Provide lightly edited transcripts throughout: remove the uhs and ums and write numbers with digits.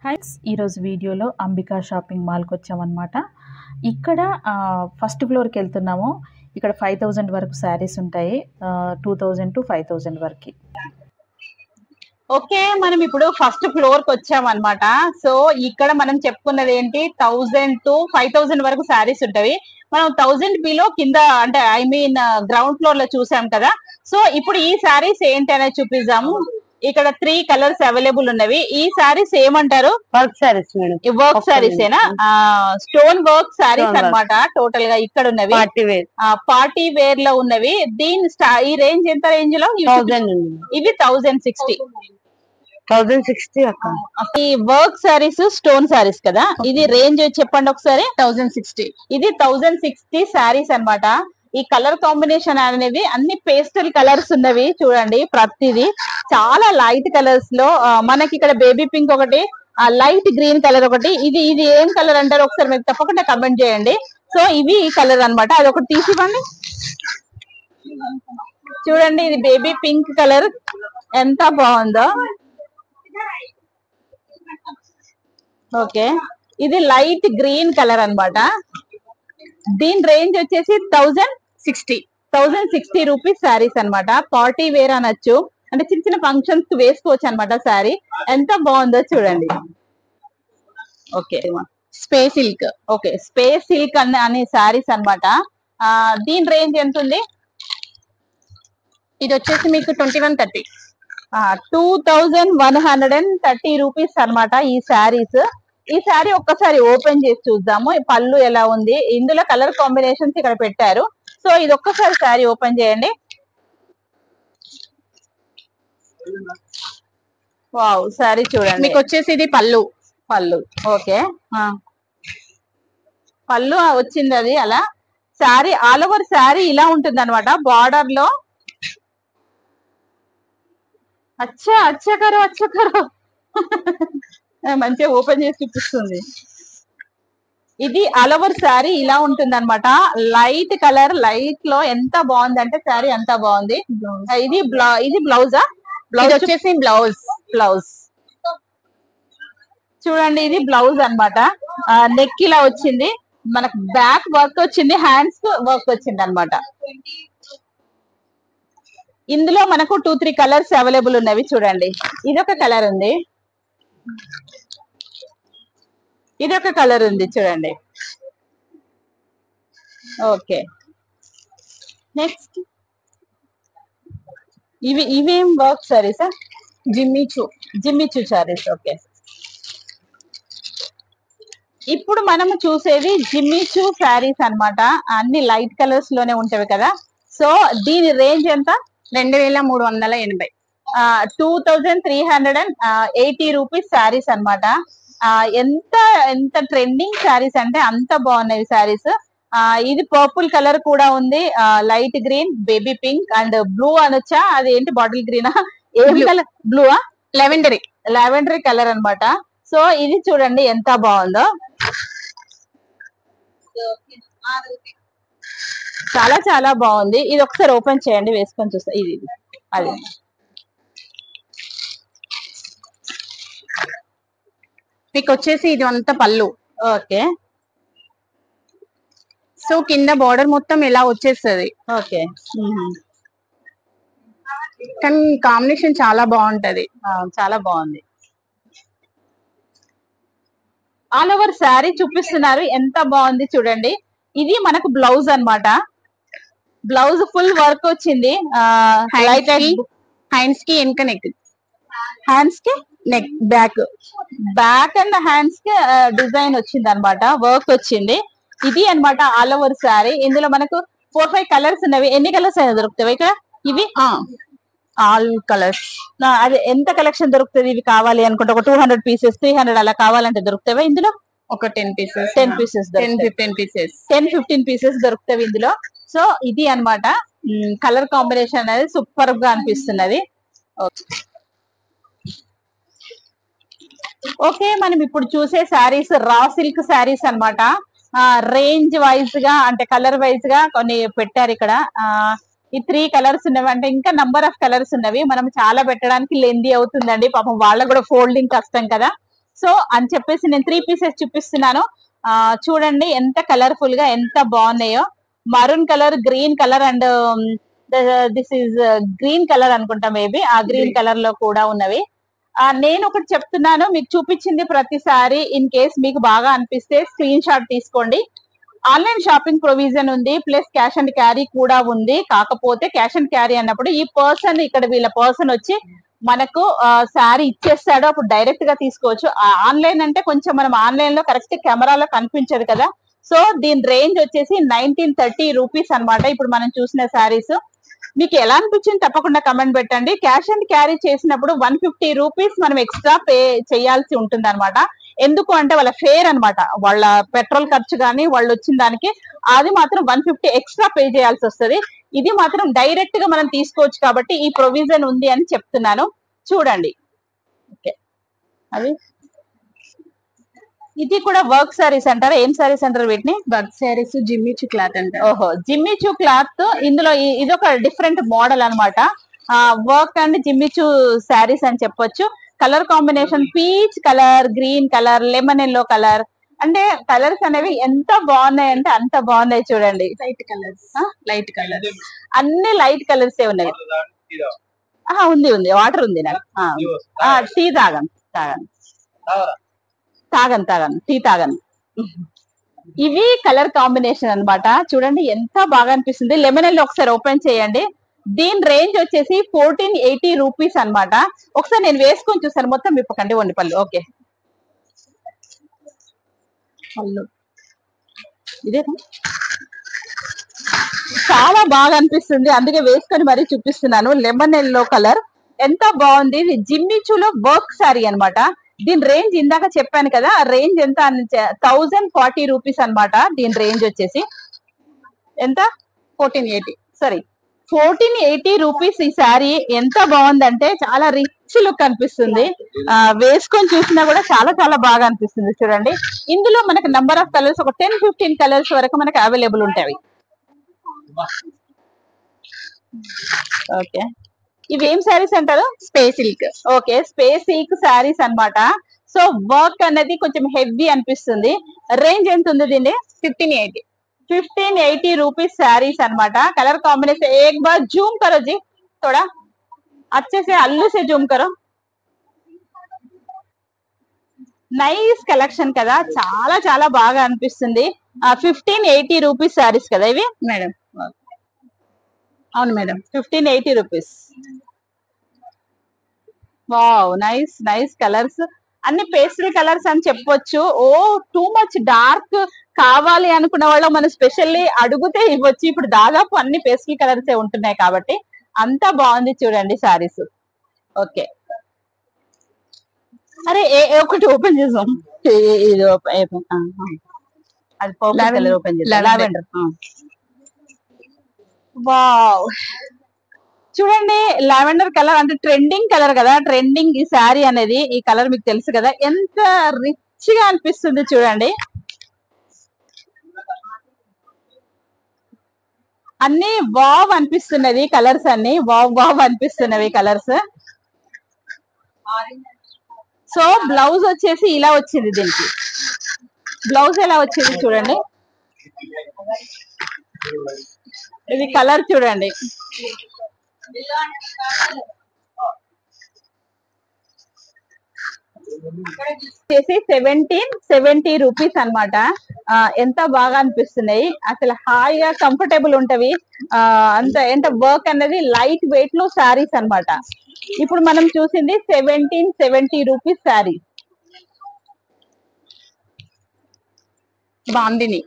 Highs ఈరోజు వీడియోలో Ambika shopping మాల్కి వచ్చామన్నమాట. ఇక్కడ ఫస్ట్ ఫ్లోర్కి వెళ్తున్నాము. ఇక్కడ 5000 వరకు శారీస్ ఉంటాయి. 2000 to 5000 వరకు. ఓకే, మనం ఇప్పుడు ఫస్ట్ ఫ్లోర్ కి వచ్చామన్నమాట. సో ఇక్కడ మనం చెప్పుకున్నది ఏంటి, 1000 to 5000 వరకు శారీస్ ఉంటవి. మనం 1000 బిలో కింద అంటే ఐ మీన్ గ్రౌండ్ ఫ్లోర్ లో చూసాం కదా. సో ఇప్పుడు ఈ శారీస్ ఏంటి అనేది చూపిద్దాము. ఇక్కడ 3 కలర్స్ అవైలబుల్ ఉన్నవి. ఈ శారీస్ ఏమంటారు? Work saris madam. Work saris ఏనా? స్టోన్ వర్క్ శారీస్ అన్నమాట. టోటల్ గా ఇక్కడ ఉన్నవి పార్టీ వేర్ లో ఉన్నవి. దీని ఈ రేంజ్ ఎంత రేంజ్ లో? 1000 ఇవి 1060. 1060 అక్క. ఈ వర్క్ సారీస్ స్టోన్ సారీస్ కదా. ఇది రేంజ్ చెప్పండి ఒకసారి. 1060. ఇది 1060 సారీస్ అన్నమాట. ఈ కలర్ కాంబినేషన్ అనేది అన్ని పేస్టల్ కలర్స్ ఉన్నవి చూడండి. ప్రతిది చాలా లైట్ కలర్స్ లో మనకి ఇక్కడ బేబీ పింక్ ఒకటి, లైట్ గ్రీన్ కలర్ ఒకటి. ఇది ఇది ఏం కలర్ అంటారు ఒకసారి మీరు తప్పకుండా కమెంట్ చేయండి. సో ఇవి ఈ కలర్ అన్నమాట. అది ఒకటి తీసివ్వండి. చూడండి, ఇది బేబీ పింక్ కలర్ ఎంత బాగుందో. ఓకే, ఇది లైట్ గ్రీన్ కలర్ అన్నమాట. దీని రేంజ్ వచ్చేసి 1060 రూపీస్ శారీస్ అన్నమాట. పార్టీ వేర్ అనొచ్చు, అంటే చిన్న చిన్న ఫంక్షన్స్ కి వేసుకోవచ్చు అనమాట. శారీ ఎంత బాగుందో చూడండి. Okay, space silk. Okay, space silk అనే శారీస్ అన్నమాట. దీని రేంజ్ ఎంత ఉంది? ఇది వచ్చేసి మీకు 2130. 2130 రూపీస్ అనమాట ఈ శారీస్. ఈ శారీ ఒక్కసారి ఓపెన్ చేసి చూద్దాము. పళ్ళు ఎలా ఉంది, ఇందులో కలర్ కాంబినేషన్స్ ఇక్కడ పెట్టారు. సో ఇది ఒక్కసారి శారీ ఓపెన్ చేయండి. వావ్, శారీ చూడండి. మీకు వచ్చేసి ఇది పళ్ళు. ఓకే, పళ్ళు వచ్చింది అది అలా. శారీ ఆల్ ఓవర్ శారీ ఇలా ఉంటుంది అనమాట. బార్డర్ లో అచ్చా కరో మంచిగా ఓపెన్ చేసి చూపిస్తుంది. ఇది ఆల్ ఓవర్ శారీ ఇలా ఉంటుంది అనమాట. లైట్ కలర్, లైట్ లో ఎంత బాగుంది అంటే శారీ అంతా బాగుంది. ఇది బ్లౌజా? బ్లౌజ్ వచ్చేసి బ్లౌజ్ చూడండి. ఇది బ్లౌజ్ అన్నమాట. నెక్ ఇలా వచ్చింది, మనకు బ్యాక్ వర్క్ వచ్చింది, హ్యాండ్స్ వర్క్ వచ్చింది అనమాట. ఇందులో మనకు 2-3 కలర్స్ అవైలబుల్ ఉన్నవి చూడండి. ఇదొక కలర్ ఉంది, ఇదొక కలర్ ఉంది చూడండి. ఓకే, నెక్స్ట్ ఇవేం వర్క్ సారీసా? జిమ్మిచూ సారీస్. ఓకే, ఇప్పుడు మనము చూసేది జిమ్మిచూ శారీస్ అన్నమాట. అన్ని లైట్ కలర్స్ లోనే ఉంటవి కదా. సో దీని రేంజ్ ఎంత? 2380. 2380 రూపీస్ శారీస్ అన్నమాట. ఎంత ట్రెండింగ్ శారీస్ అంటే అంత బాగున్నాయి శారీస్. ఇది పర్పుల్ కలర్ కూడా ఉంది, light green, baby pink and blue అనొచ్చా? అది ఏంటి, బాటిల్ గ్రీనా? ఏం కలర్? బ్లూవా? లావెండరీ కలర్ అన్నమాట. సో ఇది చూడండి ఎంత బాగుందో. చాలా చాలా బాగుంది. ఇది ఒకసారి ఓపెన్ చేయండి, వేసుకొని చూస్తా. ఇది అది మీకు వచ్చేసి ఇది అంతా పళ్ళు. ఓకే, సో కింద బార్డర్ మొత్తం ఇలా వచ్చేస్తుంది. ఓకే, కానీ కాంబినేషన్ చాలా బాగుంటది. చాలా బాగుంది. ఆల్ ఓవర్ శారీ చూపిస్తున్నారు, ఎంత బాగుంది చూడండి. ఇది మనకు బ్లౌజ్ అన్నమాట. బ్లౌజ్ ఫుల్ వర్క్ వచ్చింది. హ్యాండ్స్ కి వెనక నెక్, హ్యాండ్స్ కి నెక్, బ్యాక్ అండ్ హ్యాండ్స్ కి డిజైన్ వచ్చింది అనమాట, వర్క్ వచ్చింది. ఇది అన్నమాట ఆల్ ఓవర్ శారీ. ఇందులో మనకు 4-5 కలర్స్ ఉన్నవి. ఎన్ని కలర్స్ అయినా దొరుకుతాయి ఇక్కడ? ఇవి ఆల్ కలర్స్. అది ఎంత కలెక్షన్ దొరుకుతుంది? ఇవి కావాలి అనుకుంటే ఒక 200 పీసెస్, 300 అలా కావాలంటే దొరుకుతావా ఇందులో? ఒక 10 పీసెస్, 10 పీసెస్, 10-15 పీసెస్, 10-15 పీసెస్ దొరుకుతాయి ఇందులో. సో ఇది అన్నమాట. కలర్ కాంబినేషన్ అనేది సూపర్ గా అనిపిస్తున్నది. ఓకే, మనం ఇప్పుడు చూసే శారీస్ రా సిల్క్ శారీస్ అన్నమాట. రేంజ్ వైజ్ గా అంటే కలర్ వైజ్ గా కొన్ని పెట్టారు ఇక్కడ. ఈ 3 కలర్స్ ఉన్నవి, అంటే ఇంకా నంబర్ ఆఫ్ కలర్స్ ఉన్నవి. మనం చాలా పెట్టడానికి లెందీ అవుతుందండి, పాపం వాళ్ళకు కూడా ఫోల్డింగ్ కష్టం కదా. సో అని చెప్పేసి నేను 3 పీసెస్ చూపిస్తున్నాను. చూడండి ఎంత కలర్ఫుల్ గా ఎంత బాగున్నాయో. Maroon colour, green colour and this is green colour అనుకుంటా, మేబీ ఆ గ్రీన్ కలర్ లో కూడా ఉన్నవి. నేను ఒకటి చెప్తున్నాను, మీకు చూపించింది ప్రతిసారి ఇన్ కేస్ మీకు బాగా అనిపిస్తే స్క్రీన్ షాట్ తీసుకోండి. ఆన్లైన్ షాపింగ్ ప్రొవిజన్ ఉంది, ప్లస్ క్యాష్ అండ్ క్యారీ కూడా ఉంది. కాకపోతే క్యాష్ అండ్ క్యారీ అన్నప్పుడు ఈ పర్సన్, ఇక్కడ వీళ్ళ పర్సన్ వచ్చి మనకు శారీ ఇచ్చేస్తాడు, అప్పుడు డైరెక్ట్ గా తీసుకోవచ్చు. ఆన్లైన్ అంటే కొంచెం మనం ఆన్లైన్ లో కరెక్ట్ కెమెరాలో కనిపించదు కదా. సో దీని రేంజ్ వచ్చేసి 1930 రూపీస్ అనమాట. ఇప్పుడు మనం చూసిన శారీస్ మీకు ఎలా అనిపించింది తప్పకుండా కమెంట్ పెట్టండి. క్యాష్ అండ్ క్యారీ చేసినప్పుడు 150 రూపీస్ మనం ఎక్స్ట్రా పే చేయాల్సి ఉంటుంది అనమాట. ఎందుకు అంటే వాళ్ళ ఫేర్ అనమాట, వాళ్ళ పెట్రోల్ ఖర్చు కానీ వాళ్ళు వచ్చిన దానికి అది మాత్రం 150 ఎక్స్ట్రా పే చేయాల్సి వస్తుంది. ఇది మాత్రం డైరెక్ట్ గా మనం తీసుకోవచ్చు కాబట్టి ఈ ప్రొవిజన్ ఉంది అని చెప్తున్నాను. చూడండి, ఓకే. అది ఇది కూడా వర్క్ సారీస్ అంటారా? ఏం సారీస్ అంటారు వీటిని? వర్క్ శారీస్, జిమ్మిచు క్లాత్ అంటారు. ఓహో, జిమ్మిచు క్లాత్. ఇందులో ఇది ఒక డిఫరెంట్ మోడల్ అనమాట. వర్క్ అండ్ జిమ్మిచు శారీస్ అని చెప్పొచ్చు. Colour combination peach colour, green colour, lemon yellow colour. అంటే కలర్స్ అనేవి ఎంత బాగున్నాయి అంటే అంత బాగున్నాయి. చూడండి, లైట్ కలర్స్, లైట్ కలర్స్, అన్ని లైట్ కలర్స్ ఉన్నాయి. ఉంది ఉంది, వాటర్ ఉంది నాకు. టీ తాగను టీ తాగను. ఇవి కలర్ కాంబినేషన్ అన్నమాట. చూడండి ఎంత బాగా అనిపిస్తుంది. లెమన్ ఎల్లో ఒకసారి ఓపెన్ చేయండి. దీని రేంజ్ వచ్చేసి 1480 రూపీస్ అనమాట. ఒకసారి నేను వేసుకొని చూసాను, మొత్తం విప్పకండి వండి పళ్ళు. ఓకే, ఇదే చాలా బాగా అనిపిస్తుంది, అందుకే వేసుకొని మరీ చూపిస్తున్నాను. లెమన్ ఎల్లో కలర్ ఎంత బాగుంది. ఇది జిమ్మిచూలో వర్క్ సారీ అన్నమాట. దీని రేంజ్ ఇందాక చెప్పాను కదా, రేంజ్ ఎంత 1040 రూపీస్ అనమాట. దీని రేంజ్ వచ్చేసి ఎంత? 1480. Sorry, 1480 rupees. ఈ శారీ ఎంత బాగుందంటే చాలా రిచ్ లుక్ అనిపిస్తుంది. వేసుకొని చూసినా కూడా చాలా చాలా బాగా అనిపిస్తుంది. చూడండి, ఇందులో మనకు నంబర్ ఆఫ్ కలర్స్ ఒక 10-15 కలర్స్ వరకు మనకు అవైలబుల్ ఉంటాయి. ఓకే, ఇవి ఏం శారీస్ అంటారు? Space silk. Okay, space silk saris అన్నమాట. సో వర్క్ అనేది కొంచెం హెవీ అనిపిస్తుంది. రేంజ్ ఎంత ఉంది దీన్ని? 1580 రూपीस శారీస్ అన్నమాట. కలర్ కాంబినేషన్ एक बार जूम करो जी, थोड़ा अच्छे से अल्लू से जूम करो. నైస్ కలెక్షన్ కదా, చాలా చాలా బాగా అనిపిస్తుంది. 1580 రూపీస్ శారీస్ కదా ఇవి మేడం? అవును madam, 1580 rupees. Wow, nice nice colours, అన్ని పేస్టల్ కలర్స్ అని చెప్పొచ్చు. ఓ టూ మచ్ డార్క్ కావాలి అనుకున్న వాళ్ళు మనం స్పెషల్లీ అడిగితే ఇవ్వచ్చు. ఇప్పుడు దాదాపు అన్ని పేస్టల్ కలర్స్ ఉంటున్నాయి కాబట్టి అంత బాగుంది. చూడండి సారీస్. ఓకే, అరే ఒకటి ఓపెన్ చేసాం, ఇది అది పర్పుల్ కలర్ ఓపెన్ చేసాం, లావెండర్. వావ్, చూడండి లావెండర్ కలర్ అంటే ట్రెండింగ్ కలర్ కదా. ట్రెండింగ్ ఈ శారీ అనేది, ఈ కలర్ మీకు తెలుసు కదా, ఎంత రిచ్ గా అనిపిస్తుంది. చూడండి, అన్ని వావ్ అనిపిస్తున్నది కలర్స్, అన్ని వావ్ వావ్ అనిపిస్తున్నవి కలర్స్. సో బ్లౌజ్ వచ్చేసి ఇలా వచ్చింది. దీనికి బ్లౌజ్ ఎలా వచ్చింది చూడండి. ఇది కలర్ చూడండి, వచ్చేసి 1770 రూపీస్ అనమాట. ఎంత బాగా అనిపిస్తున్నాయి అసలు, హాయిగా కంఫర్టబుల్ ఉంటవి. అంత ఎంత వర్క్ అనేది లైట్ వెయిట్ లో శారీస్ అన్నమాట. ఇప్పుడు మనం చూసింది 1770 రూపీస్ శారీ. బాందిని.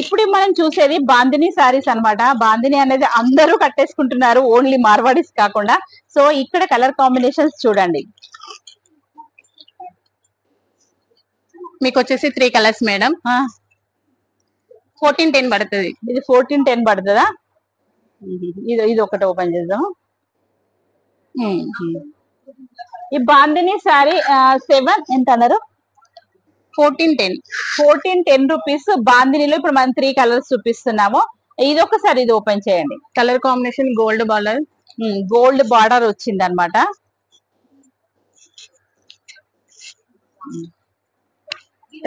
ఇప్పుడు మనం చూసేది బాందిని శారీస్ అన్నమాట. బాందిని అనేది అందరూ కట్టేసుకుంటున్నారు, ఓన్లీ మార్వాడీస్ కాకుండా. సో ఇక్కడ కలర్ కాంబినేషన్స్ చూడండి. మీకు వచ్చేసి 3 కలర్స్ మేడం. 1410 పడుతుంది. ఇది 1410 పడుతుందా? ఇది ఒకటి ఓపెన్ చేద్దాం. ఈ బాందిని శారీ 7 ఎంత అన్నారు? 1410 రూపీస్. బాందినిలో ఇప్పుడు మనం 3 కలర్స్ చూపిస్తున్నాము. ఇది ఒకసారి ఇది ఓపెన్ చేయండి. Colour combination gold border, gold border వచ్చింది అనమాట.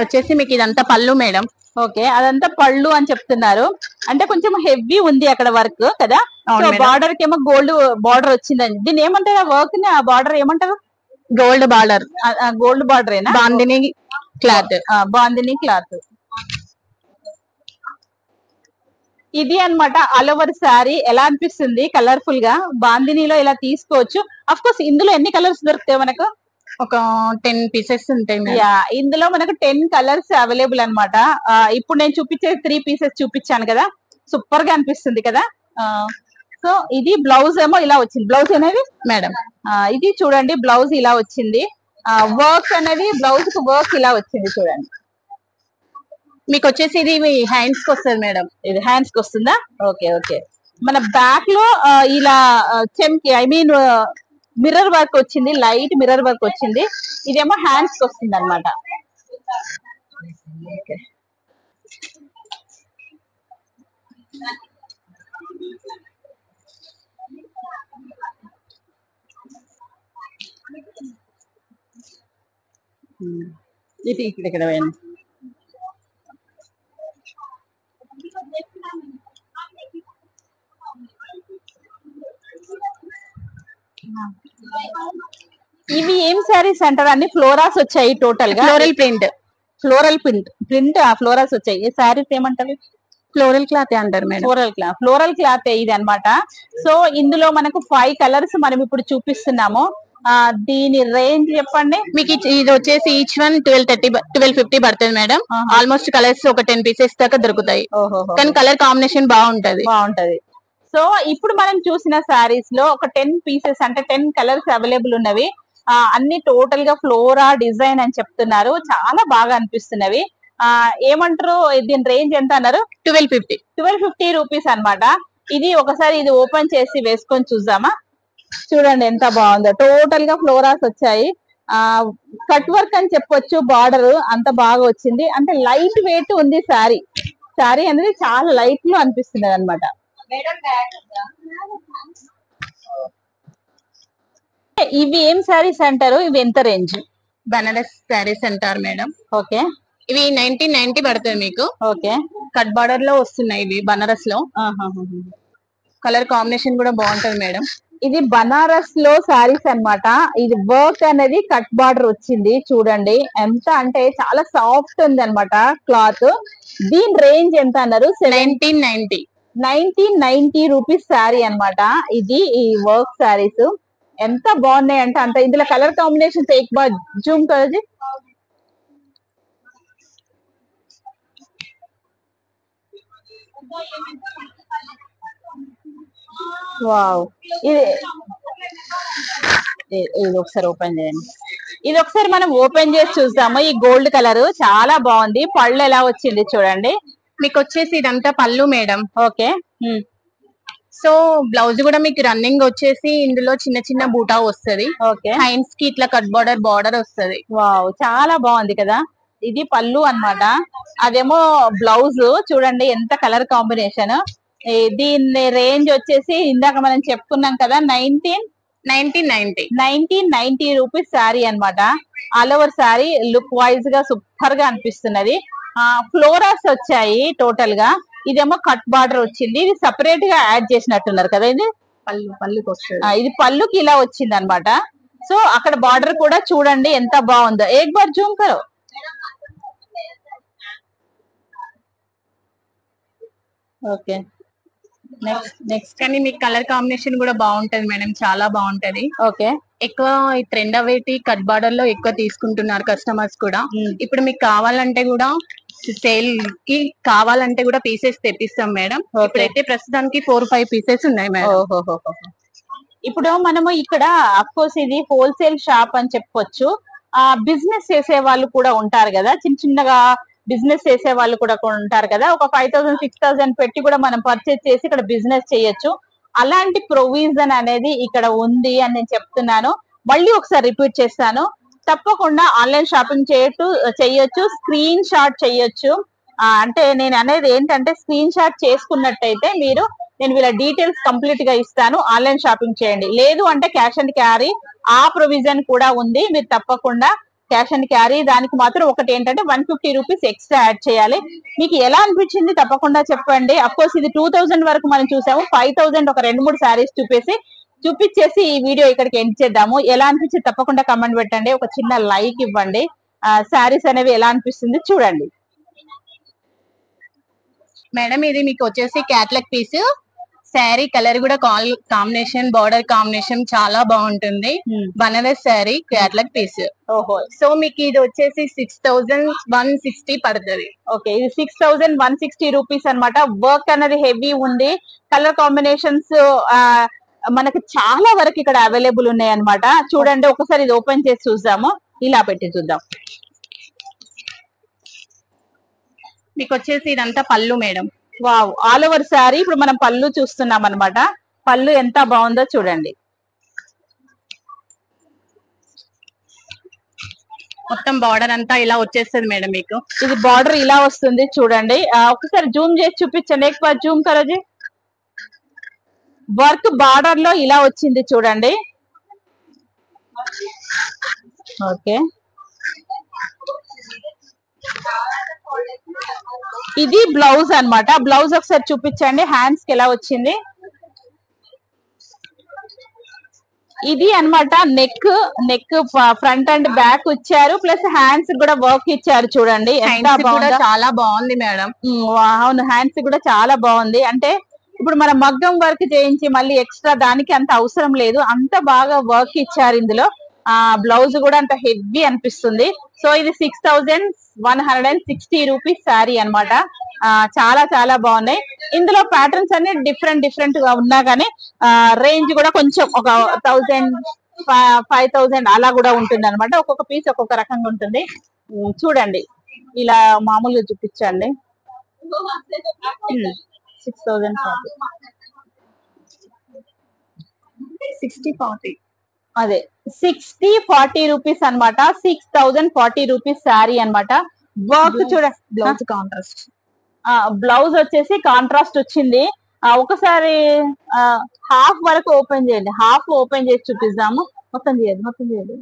వచ్చేసి మీకు ఇదంతా పళ్ళు మేడం. ఓకే, అదంతా పళ్ళు అని చెప్తున్నారు. అంటే కొంచెం హెవీ ఉంది అక్కడ వర్క్ కదా. అవును మేడం. బార్డర్ కి ఏమో గోల్డ్ బార్డర్ వచ్చిందండి. దీన్ని ఏమంటారు ఆ వర్క్ ని, ఆ బార్డర్ ఏమంటారు? గోల్డ్ బార్డర్, గోల్డ్ బార్డర్ ఏనా? బాందిని క్లాత్. బాందిని క్లాత్. ఇది అన్నమాట ఆల్ ఓవర్ శారీ. ఎలా అనిపిస్తుంది? కలర్ఫుల్ గా బాందినీలో ఇలా తీసుకోవచ్చు. అఫ్ కోర్స్ ఇందులో ఎన్ని కలర్స్ దొరుకుతాయి మనకు? ఒక 10 పీసెస్ ఉంటాయి మేడం. యా, ఇందులో మనకు 10 కలర్స్ అవైలబుల్ అన్నమాట. ఇప్పుడు నేను చూపించే 3 పీసెస్ చూపించాను కదా, సూపర్ గా అనిపిస్తుంది కదా. సో ఇది బ్లౌజ్ ఏమో ఇలా వచ్చింది. బ్లౌజ్ అనేది మేడం ఇది చూడండి, బ్లౌజ్ ఇలా వచ్చింది. వర్క్ అనేది బ్లౌజ్ కు వర్క్ ఇలా వచ్చింది చూడండి. మీకు వచ్చేసి ఇది హ్యాండ్స్ కి వస్తుంది మేడం. ఇది హ్యాండ్స్ కి వస్తుందా? Okay okay. మన బ్యాక్ లో ఇలా చెంకి ఐ మీన్ మిర్రర్ వర్క్ వచ్చింది, లైట్ మిర్రర్ వర్క్ వచ్చింది. ఇదేమో హ్యాండ్స్ కి వస్తుంది అనమాట. ఇది ఇక్కడ వేయండి. ఇవి ఏం శారీస్ అంటారు? అన్ని ఫ్లోరాస్ వచ్చాయి టోటల్ గా. Floral print. ఫ్లోరల్ ప్రింట్ ఫ్లోరాస్ వచ్చాయి. ఈ శారీస్ ఏమంటారు? ఫ్లోరల్ క్లాత్ అంటారు మేడం. ఫ్లోరల్ క్లాత్ ఇది అన్నమాట. సో ఇందులో మనకు 5 కలర్స్ మనం ఇప్పుడు చూపిస్తున్నాము. దీని రేంజ్ చెప్పండి. మీకు ఇది వచ్చేసి ఈచ్ వన్ 1250 పడుతుంది మేడం. ఆల్మోస్ట్ కలర్స్ ఒక 10 పీసెస్ దాకా దొరుకుతాయి. కానీ కలర్ కాంబినేషన్ బాగుంటది. సో ఇప్పుడు మనం చూసిన శారీస్ లో ఒక 10 పీసెస్ అంటే 10 కలర్స్ అవైలబుల్ ఉన్నవి. అన్ని టోటల్ గా ఫ్లోరా డిజైన్ అని చెప్తున్నారు. చాలా బాగా అనిపిస్తున్నవి. ఏమంటారు దీని రేంజ్ ఎంత అన్నారు? 1250 రూపీస్ అన్నమాట. ఇది ఒకసారి ఇది ఓపెన్ చేసి వేసుకొని చూద్దామా? చూడండి ఎంత బాగుందో. టోటల్ గా ఫ్లోరాస్ వచ్చాయి. కట్ వర్క్ అని చెప్పొచ్చు. బార్డర్ అంత బాగా వచ్చింది. అంటే లైట్ వెయిట్ ఉంది శారీ. శారీ అనేది చాలా లైట్ లో అనిపిస్తుంది అనమాట. ఇవి ఏం శారీస్ అంటారు? ఇవి ఎంత రేంజ్? బనారస్ శారీస్ అంటారు మేడం. ఓకే, ఇవి 1990 పడుతుంది మీకు. ఓకే, కట్ బార్డర్ లో వస్తున్నాయి ఇవి బనారస్ లో. కలర్ కాంబినేషన్ కూడా బాగుంటది మేడం. ఇది బనారస్ లో శారీస్ అన్నమాట. ఇది వర్క్ అనేది కట్ బార్డర్ వచ్చింది. చూడండి ఎంత అంటే చాలా సాఫ్ట్ ఉంది అనమాట క్లాత్. దీని రేంజ్ ఎంత అన్నారు? 1990 రూపీస్ శారీ అన్నమాట. ఇది ఈ వర్క్ శారీస్ ఎంత బాగున్నాయి అంటే అంత. ఇందులో కలర్ కాంబినేషన్స్ एक बार జూమ్ करो जी. వావ్, ఇది ఒకసారి ఓపెన్ చేయండి. ఇది ఒకసారి మనం ఓపెన్ చేసి చూద్దాము. ఈ గోల్డ్ కలర్ చాలా బాగుంది. పళ్ళు ఎలా వచ్చింది చూడండి. మీకు వచ్చేసి ఇదంతా పళ్ళు మేడం. ఓకే, సో బ్లౌజ్ కూడా మీకు రన్నింగ్ వచ్చేసి ఇందులో చిన్న చిన్న బూటా వస్తది. ఓకే, హ్యాండ్స్ కి ఇట్లా కట్ బార్డర్ వస్తది. వావ్, చాలా బాగుంది కదా. ఇది పళ్ళు అన్నమాట. అదేమో బ్లౌజ్. చూడండి ఎంత కలర్ కాంబినేషన్. దీని రేంజ్ వచ్చేసి ఇందాక మనం చెప్పుకున్నాం కదా 1990 రూపీస్ శారీ అన్నమాట. All over sari look wise గా సూపర్ గా అనిపిస్తున్నది. ఫ్లోరాస్ వచ్చాయి టోటల్ గా. ఇదేమో కట్ బార్డర్ వచ్చింది. ఇది సపరేట్ గా యాడ్ చేసినట్టున్నారు కదా. ఇది పళ్ళుకి వస్తుంది. ఇది పళ్ళుకి ఇలా వచ్చింది అనమాట. సో అక్కడ బార్డర్ కూడా చూడండి ఎంత బాగుందో. ఏక్ బార్ జూమ్ కరో. ఓకే, నెక్స్ట్ కానీ మీకు కలర్ కాంబినేషన్ కూడా బాగుంటది మేడం. చాలా బాగుంటది. ఓకే, ఎక్కువ ఈ ట్రెండ్ అవేటి కట్ బార్డర్ లో ఎక్కువ తీసుకుంటున్నారు కస్టమర్స్ కూడా. ఇప్పుడు మీకు కావాలంటే కూడా సేల్ కి కావాలంటే కూడా పీసెస్ తెప్పిస్తాం మేడం. ఇప్పుడైతే ప్రస్తుతానికి 4-5 పీసెస్ ఉన్నాయి మేడం. ఇప్పుడు మనము ఇక్కడ అఫ్కోర్స్ ఇది హోల్సేల్ షాప్ అని చెప్పొచ్చు. బిజినెస్ చేసే వాళ్ళు కూడా ఉంటారు కదా, చిన్న చిన్నగా బిజినెస్ చేసే వాళ్ళు కూడా ఉంటారు కదా. ఒక 5000-6000 పెట్టి కూడా మనం పర్చేస్ చేసి ఇక్కడ బిజినెస్ చేయొచ్చు. అలాంటి ప్రొవిజన్ అనేది ఇక్కడ ఉంది అని నేను చెప్తున్నాను. మళ్ళీ ఒకసారి రిపీట్ చేస్తాను. తప్పకుండా ఆన్లైన్ షాపింగ్ చేయొచ్చు, స్క్రీన్ షాట్ చేయొచ్చు. అంటే నేను అనేది ఏంటంటే స్క్రీన్ షాట్ చేసుకున్నట్టయితే నేను వీళ్ళ డీటెయిల్స్ కంప్లీట్ గా ఇస్తాను. ఆన్లైన్ షాపింగ్ చేయండి. లేదు అంటే క్యాష్ అండ్ క్యారీ ఆ ప్రొవిజన్ కూడా ఉంది. మీరు తప్పకుండా క్యాష్ అండ్ క్యారీ, దానికి మాత్రం ఒకటి ఏంటంటే 150 రూపీస్ ఎక్స్ట్రా యాడ్ చేయాలి. మీకు ఎలా అనిపించింది తప్పకుండా చెప్పండి. అఫ్ కోర్స్ ఇది 2000 వరకు మనం చూసాము. 5000 ఒక 2-3 శారీస్ చూపించేసి ఈ వీడియో ఇక్కడికి ఎండ్ చేద్దాము. ఎలా అనిపించింది తప్పకుండా కమెంట్ పెట్టండి, ఒక చిన్న లైక్ ఇవ్వండి. శారీస్ అనేవి ఎలా అనిపిస్తుంది చూడండి. మేడం ఇది మీకు వచ్చేసి క్యాట్లాగ్ పీస్, శారీ కలర్ కూడా కాంబినేషన్, బార్డర్ కాంబినేషన్ చాలా బాగుంటుంది. Banaras sari catalogue piece. ఓహో, సో మీకు ఇది వచ్చేసి 6160 పడుతుంది. ఓకే, ఇది 6160 రూపీస్ అన్నమాట. వర్క్ అనేది హెవీ ఉంది. కలర్ కాంబినేషన్స్ మనకి చాలా వరకు ఇక్కడ అవైలబుల్ ఉన్నాయి అన్నమాట. చూడండి, ఒకసారి ఇది ఓపెన్ చేసి చూద్దాము. ఇలా పెట్టి చూద్దాం. మీకు వచ్చేసి ఇదంతా పళ్ళు madam. Wow, all over sari. ఇప్పుడు మనం పళ్ళు చూస్తున్నాం అన్నమాట. పళ్ళు ఎంత బాగుందో చూడండి. మొత్తం బార్డర్ అంతా ఇలా వచ్చేస్తుంది మేడం. మీకు ఇది బార్డర్ ఇలా వస్తుంది చూడండి. ఒకసారి జూమ్ చేసి చూపించండి. ఎక్కువ జూమ్ కరోజీ. వర్క్ బార్డర్ లో ఇలా వచ్చింది చూడండి. ఓకే, ఇది బ్లౌజ్ అన్నమాట. బ్లౌజ్ ఒకసారి చూపించండి, హ్యాండ్స్ కి ఎలా వచ్చింది. ఇది అన్నమాట నెక్ ఫ్రంట్ అండ్ బ్యాక్ ఇచ్చారు, ప్లస్ హ్యాండ్స్ కూడా వర్క్ ఇచ్చారు చూడండి. ఎంత బాగుంది, చాలా బాగుంది మేడం. అవును, హ్యాండ్స్ కూడా చాలా బాగుంది. అంటే ఇప్పుడు మనం మగ్గం వర్క్ చేయించి మళ్ళీ ఎక్స్ట్రా దానికి అంత అవసరం లేదు, అంత బాగా వర్క్ ఇచ్చారు ఇందులో. బ్లౌజ్ కూడా అంత హెవీ అనిపిస్తుంది. సో ఇది 6160 రూపీస్ శారీ అన్నమాట. చాలా చాలా బాగున్నాయి. ఇందులో ప్యాటర్న్స్ అన్ని డిఫరెంట్ గా ఉన్నా కానీ రేంజ్ కూడా కొంచెం ఒక 1000 5000 అలా కూడా ఉంటుంది అనమాట. ఒక్కొక్క పీస్ ఒక్కొక్క రకంగా ఉంటుంది. చూడండి, ఇలా మామూలుగా చూపించండి. 6040 అదే 6040 రూపీస్ అనమాట. 6040 రూపీస్ శారీ అనమాట. వర్క్ చూడండి. బ్లౌజ్ కాంట్రాస్ట్, బ్లౌజ్ వచ్చేసి కాంట్రాస్ట్ వచ్చింది. ఒకసారి హాఫ్ వరకు ఓపెన్ చేయండి. హాఫ్ ఓపెన్ చేసి చూపిస్తాము. మొత్తం చేయండి.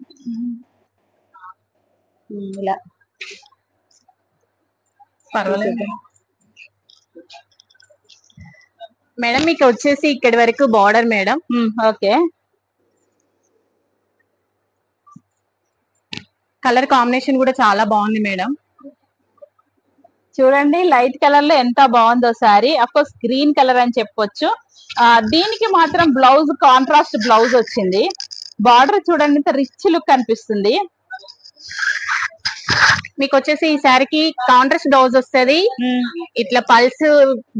ఇలా పర్వాలేదు మేడం. మీకు వచ్చేసి ఇక్కడి వరకు border madam. Okay, colour combination కూడా చాలా బాగుంది మేడం. చూడండి, లైట్ కలర్ లో ఎంత బాగుందో సారీ. అఫ్కోర్స్ గ్రీన్ కలర్ అని చెప్పొచ్చు. దీనికి మాత్రం బ్లౌజ్ కాంట్రాస్ట్ బ్లౌజ్ వచ్చింది. బార్డర్ చూడండి, ఇంత రిచ్ లుక్ అనిపిస్తుంది. మీకు వచ్చేసి ఈ శారీకి కాంట్రాస్ట్ బ్లౌజ్ వస్తుంది. ఇట్లా పల్స్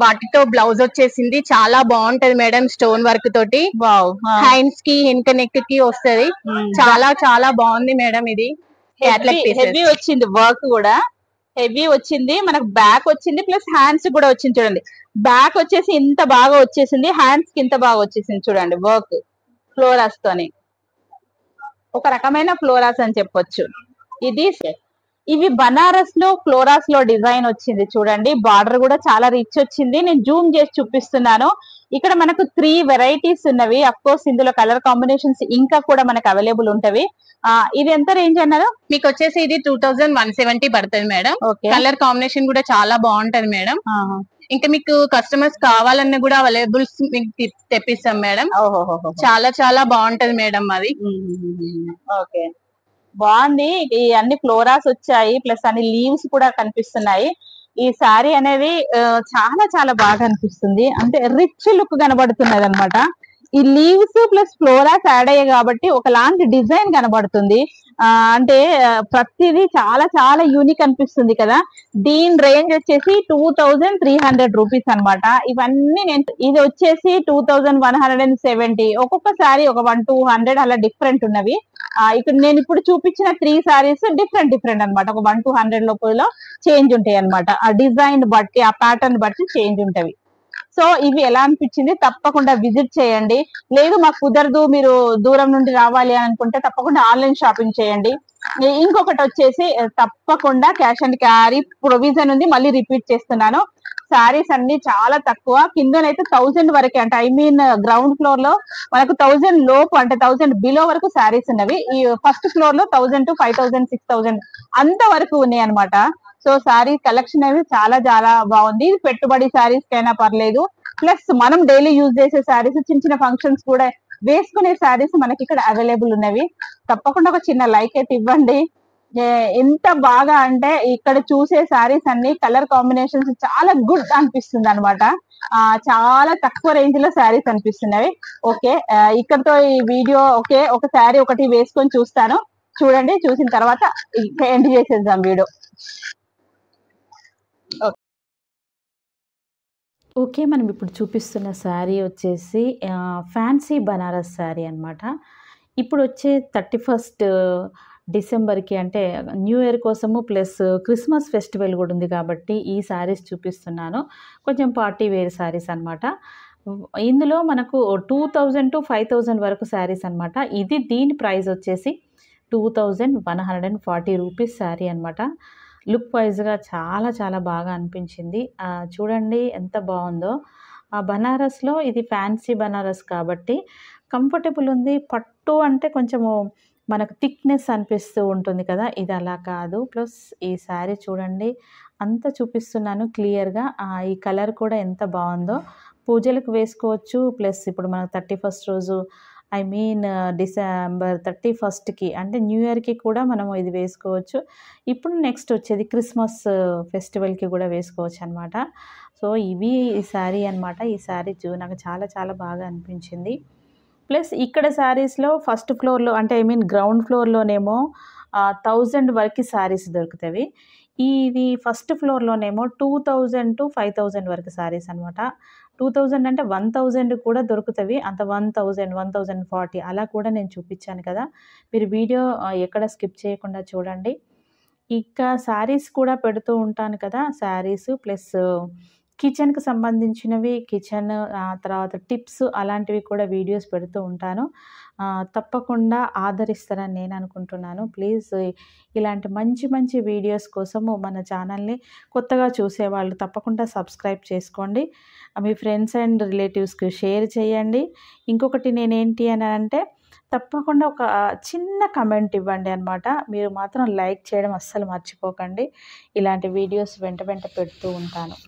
వాటితో బ్లౌజ్ వచ్చేసింది. చాలా బాగుంటది మేడం, స్టోన్ వర్క్ తోటి. హ్యాండ్స్ కి వెనక నెక్ కి వస్తుంది. చాలా చాలా బాగుంది మేడం. ఇది హెవీ వచ్చింది, వర్క్ కూడా హెవీ వచ్చింది. మనకు బ్యాక్ వచ్చింది, ప్లస్ హ్యాండ్స్ కూడా వచ్చింది. చూడండి, బ్యాక్ వచ్చేసి ఇంత బాగా వచ్చేసింది, హ్యాండ్స్ కి ఇంత బాగా వచ్చేసింది. చూడండి, వర్క్ ఫ్లోరాస్ తోని, ఒక రకమైన ఫ్లోరాస్ అని చెప్పొచ్చు. ఇవి బనారస్ లో ఫ్లోరాస్ లో డిజైన్ వచ్చింది చూడండి. బార్డర్ కూడా చాలా రిచ్ వచ్చింది. నేను జూమ్ చేసి చూపిస్తున్నాను. ఇక్కడ మనకు 3 వెరైటీస్ ఉన్నవి. అఫ్ కోర్స్ ఇందులో కలర్ కాంబినేషన్స్ ఇంకా కూడా మనకు అవైలబుల్ ఉంటవి. ఇది ఎంత రేంజ్ అన్నారు? మీకు వచ్చేసి ఇది 2170 పడుతుంది మేడం. కలర్ కాంబినేషన్ కూడా చాలా బాగుంటది మేడం. ఇంకా మీకు కస్టమర్స్ కావాలన్నా కూడా అవైలబుల్స్ మీకు తెప్పిస్తాం మేడం. చాలా చాలా బాగుంటది మేడం అది. ఓకే, బాగుంది. ఈ అన్ని ఫ్లోరాస్ వచ్చాయి, ప్లస్ అన్ని లీవ్స్ కూడా కనిపిస్తున్నాయి. ఈ శారీ అనేది చాలా చాలా బాగా అనిపిస్తుంది. అంటే రిచ్ లుక్ కనబడుతున్నది అనమాట. ఈ లీవ్స్ ప్లస్ ఫ్లోరాస్ యాడ్ అయ్యాయి కాబట్టి ఒకలాంటి డిజైన్ కనబడుతుంది. అంటే ప్రతిదీ చాలా చాలా యూనిక్ అనిపిస్తుంది కదా. దీని రేంజ్ వచ్చేసి 2300 రూపీస్ అనమాట. ఇవన్నీ ఇది వచ్చేసి 2170. ఒక్కొక్క శారీ ఒక 100-200 అలా డిఫరెంట్ ఉన్నవి. ఇక్కడ నేను ఇప్పుడు చూపించిన 3 శారీస్ డిఫరెంట్ అనమాట. ఒక 100-200 లోపల చేంజ్ ఉంటాయి అనమాట. ఆ డిజైన్ బట్టి, ఆ ప్యాటర్న్ బట్టి చేంజ్ ఉంటవి. సో ఇవి ఎలా అనిపించింది తప్పకుండా విజిట్ చేయండి. లేదు మాకు కుదరదు, మీరు దూరం నుండి రావాలి అని అనుకుంటే తప్పకుండా ఆన్లైన్ షాపింగ్ చేయండి. ఇంకొకటి వచ్చేసి తప్పకుండా క్యాష్ అండ్ క్యారీ ప్రొవిజన్ ఉంది. మళ్ళీ రిపీట్ చేస్తున్నాను, శారీస్ అన్ని చాలా తక్కువ, కిందనైతే 1000 వరకే, అంటే ఐ మీన్ గ్రౌండ్ ఫ్లోర్ లో మనకు 1000 లోపు, అంటే 1000 బిలో వరకు శారీస్ ఉన్నవి. ఈ ఫస్ట్ ఫ్లోర్ లో 1000 to 5000 6000 అంత వరకు ఉన్నాయి అనమాట. సో శారీ కలెక్షన్ అనేది చాలా చాలా బాగుంది. పెట్టుబడి శారీస్ కైనా పర్లేదు, ప్లస్ మనం డైలీ యూజ్ చేసే శారీస్, చిన్న చిన్న ఫంక్షన్స్ కూడా వేసుకునే శారీస్ మనకి ఇక్కడ అవైలబుల్ ఉన్నవి. తప్పకుండా ఒక చిన్న లైక్ అయితే ఇవ్వండి. ఎంత బాగా అంటే ఇక్కడ చూసే శారీస్ అన్ని కలర్ కాంబినేషన్స్ చాలా గుడ్ అనిపిస్తుంది అనమాట. చాలా తక్కువ రేంజ్ లో శారీస్ అనిపిస్తున్నాయి. ఓకే, ఇక్కడతో ఈ వీడియో ఓకే, ఒక శారీ ఒకటి వేసుకొని చూస్తాను, చూడండి, చూసిన తర్వాత ఎండ్ చేసేద్దాం వీడియో. ఓకే, మనం ఇప్పుడు చూపిస్తున్న శారీ వచ్చేసి ఫ్యాన్సీ బనారస్ శారీ అనమాట. ఇప్పుడు వచ్చే 31st డిసెంబర్కి, అంటే న్యూ ఇయర్ కోసము ప్లస్ క్రిస్మస్ ఫెస్టివల్ కూడా ఉంది కాబట్టి ఈ శారీస్ చూపిస్తున్నాను. కొంచెం పార్టీ వేర్ శారీస్ అనమాట. ఇందులో మనకు 2000 to 5000 వరకు శారీస్ అనమాట. దీని ప్రైస్ వచ్చేసి 2140 రూపీస్ శారీ అనమాట. లుక్ వైజ్గా చాలా చాలా బాగా అనిపించింది. చూడండి ఎంత బాగుందో. బనారస్లో ఇది ఫ్యాన్సీ బనారస్ కాబట్టి కంఫర్టబుల్ ఉంది. పట్టు అంటే కొంచెము మనకు థిక్నెస్ అనిపిస్తూ ఉంటుంది కదా, ఇది అలా కాదు. ప్లస్ ఈ శారీ చూడండి, అంతా చూపిస్తున్నాను క్లియర్గా. ఈ కలర్ కూడా ఎంత బాగుందో, పూజలకు వేసుకోవచ్చు. ప్లస్ ఇప్పుడు మనకు 31st రోజు, ఐ మీన్ డిసెంబర్ 31st అంటే న్యూ ఇయర్కి కూడా మనము ఇది వేసుకోవచ్చు. ఇప్పుడు నెక్స్ట్ వచ్చేది క్రిస్మస్ ఫెస్టివల్కి కూడా వేసుకోవచ్చు అనమాట. సో ఇవి ఈ శారీ అనమాట. ఈ శారీ నాకు చాలా చాలా బాగా అనిపించింది. ప్లస్ ఇక్కడ శారీస్లో ఫస్ట్ ఫ్లోర్లో, అంటే ఐ మీన్ గ్రౌండ్ ఫ్లోర్లోనేమో 1000 వరకు శారీస్ దొరుకుతాయి. ఇది ఫస్ట్ ఫ్లోర్లోనేమో 2000 to 5000 వరకు శారీస్ అనమాట. 2000 అంటే 1000 కూడా దొరుకుతాయి. అంత 1000, 1040 అలా కూడా నేను చూపించాను కదా. మీరు వీడియో ఎక్కడ స్కిప్ చేయకుండా చూడండి. ఇంకా శారీస్ కూడా పెడుతూ ఉంటాను కదా, శారీస్ ప్లస్ కిచెన్కి సంబంధించినవి, కిచెన్ తర్వాత టిప్స్ అలాంటివి కూడా వీడియోస్ పెడుతూ ఉంటాను. తప్పకుండా ఆదరిస్తారని నేను అనుకుంటున్నాను. ప్లీజ్ ఇలాంటి మంచి మంచి వీడియోస్ కోసము మన ఛానల్ని కొత్తగా చూసేవాళ్ళు తప్పకుండా సబ్స్క్రైబ్ చేసుకోండి. మీ ఫ్రెండ్స్ అండ్ రిలేటివ్స్కి షేర్ చేయండి. ఇంకొకటి నేనేంటి అని అంటే, తప్పకుండా ఒక చిన్న కమెంట్ ఇవ్వండి అనమాట. మీరు మాత్రం లైక్ చేయడం అస్సలు మర్చిపోకండి. ఇలాంటి వీడియోస్ వెంట వెంట పెడుతూ ఉంటాను.